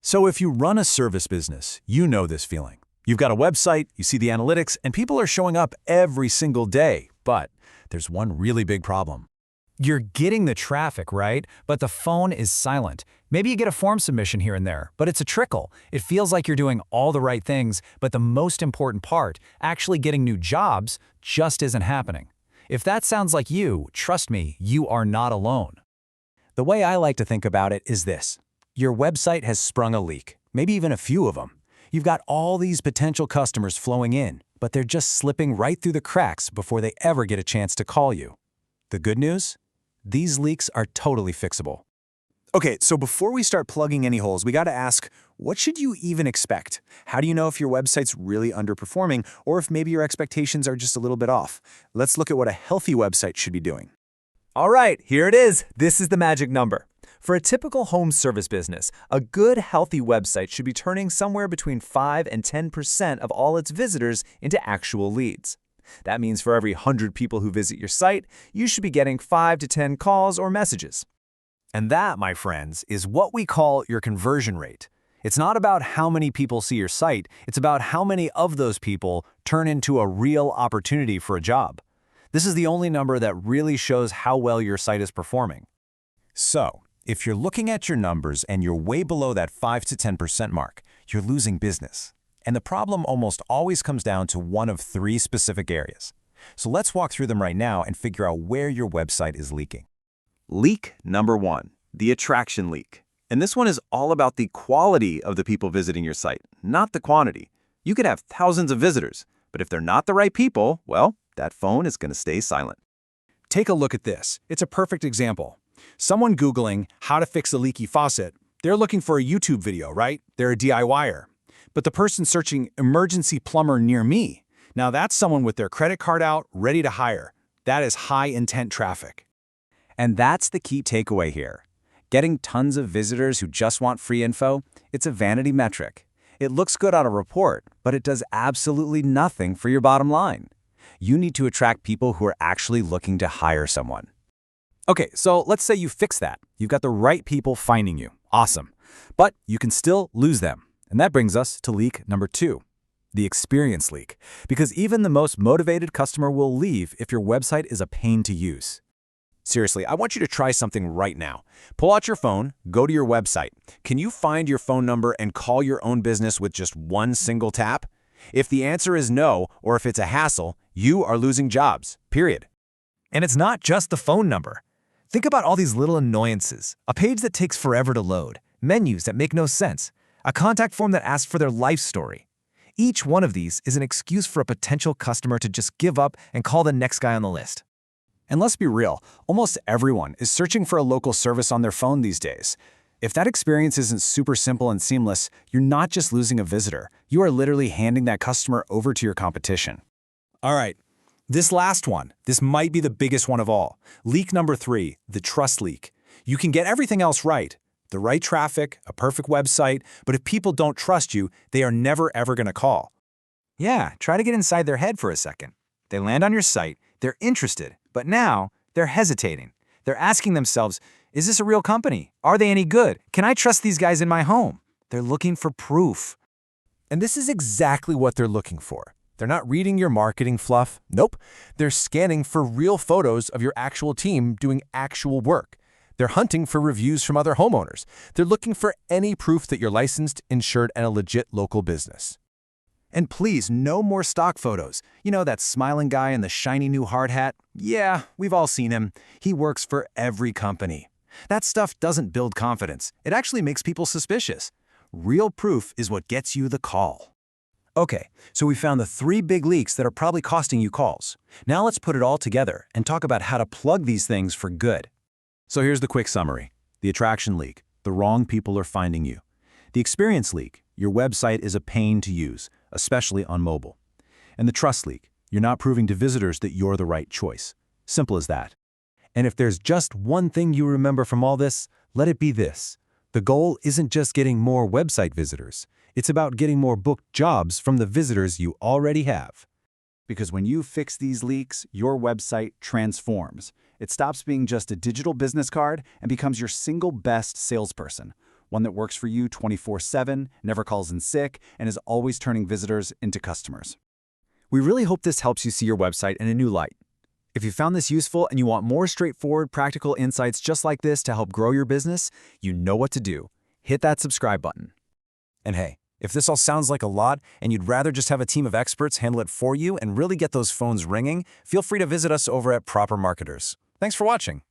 So if you run a service business, you know this feeling. You've got a website, you see the analytics, and people are showing up every single day. But there's one really big problem. You're getting the traffic, right? But the phone is silent. Maybe you get a form submission here and there, but it's a trickle. It feels like you're doing all the right things, but the most important part, actually getting new jobs, just isn't happening. If that sounds like you, trust me, you are not alone. The way I like to think about it is this. Your website has sprung a leak, maybe even a few of them. You've got all these potential customers flowing in, but they're just slipping right through the cracks before they ever get a chance to call you. The good news? These leaks are totally fixable. Okay, so before we start plugging any holes, we gotta ask, what should you even expect? How do you know if your website's really underperforming or if maybe your expectations are just a little bit off? Let's look at what a healthy website should be doing. All right, here it is. This is the magic number. For a typical home service business, a good, healthy website should be turning somewhere between 5 and 10% of all its visitors into actual leads. That means for every 100 people who visit your site, you should be getting 5 to 10 calls or messages. And that, my friends, is what we call your conversion rate. It's not about how many people see your site, it's about how many of those people turn into a real opportunity for a job. This is the only number that really shows how well your site is performing. So, if you're looking at your numbers and you're way below that 5 to 10% mark, you're losing business. And the problem almost always comes down to one of 3 specific areas. So let's walk through them right now and figure out where your website is leaking. Leak number 1, the attraction leak. And this one is all about the quality of the people visiting your site, not the quantity. You could have thousands of visitors, but if they're not the right people, well, that phone is going to stay silent. Take a look at this. It's a perfect example. Someone Googling how to fix a leaky faucet, they're looking for a YouTube video, right? They're a DIYer. But the person searching emergency plumber near me, now that's someone with their credit card out, ready to hire. That is high-intent traffic. And that's the key takeaway here. Getting tons of visitors who just want free info, it's a vanity metric. It looks good on a report, but it does absolutely nothing for your bottom line. You need to attract people who are actually looking to hire someone. Okay, so let's say you fix that. You've got the right people finding you. Awesome. But you can still lose them. And that brings us to leak number 2, the experience leak. Because even the most motivated customer will leave if your website is a pain to use. Seriously, I want you to try something right now. Pull out your phone, go to your website. Can you find your phone number and call your own business with just one single tap? If the answer is no, or if it's a hassle, you are losing jobs, period. And it's not just the phone number. Think about all these little annoyances. A page that takes forever to load, menus that make no sense, a contact form that asks for their life story. Each one of these is an excuse for a potential customer to just give up and call the next guy on the list. And let's be real, almost everyone is searching for a local service on their phone these days. If that experience isn't super simple and seamless, you're not just losing a visitor, you are literally handing that customer over to your competition. All right, this last one, this might be the biggest one of all. Leak number 3, the trust leak. You can get everything else right, the right traffic, a perfect website, but if people don't trust you, they are never ever going to call. Yeah, try to get inside their head for a second. They land on your site, they're interested, but now they're hesitating. They're asking themselves, is this a real company? Are they any good? Can I trust these guys in my home? They're looking for proof. And this is exactly what they're looking for. They're not reading your marketing fluff. Nope. They're scanning for real photos of your actual team doing actual work. They're hunting for reviews from other homeowners. They're looking for any proof that you're licensed, insured, and a legit local business. And please, no more stock photos. You know that smiling guy in the shiny new hard hat? Yeah, we've all seen him. He works for every company. That stuff doesn't build confidence. It actually makes people suspicious. Real proof is what gets you the call. Okay, so we found the 3 big leaks that are probably costing you calls. Now let's put it all together and talk about how to plug these things for good. So here's the quick summary. The attraction leak, the wrong people are finding you. The experience leak, your website is a pain to use, especially on mobile. And the trust leak, you're not proving to visitors that you're the right choice. Simple as that. And if there's just one thing you remember from all this, let it be this. The goal isn't just getting more website visitors. It's about getting more booked jobs from the visitors you already have. Because when you fix these leaks, your website transforms. It stops being just a digital business card and becomes your single best salesperson. one that works for you 24/7, never calls in sick, and is always turning visitors into customers. We really hope this helps you see your website in a new light. If you found this useful and you want more straightforward, practical insights just like this to help grow your business, you know what to do. Hit that subscribe button. And hey, if this all sounds like a lot and you'd rather just have a team of experts handle it for you and really get those phones ringing, feel free to visit us over at Proper Marketers. Thanks for watching.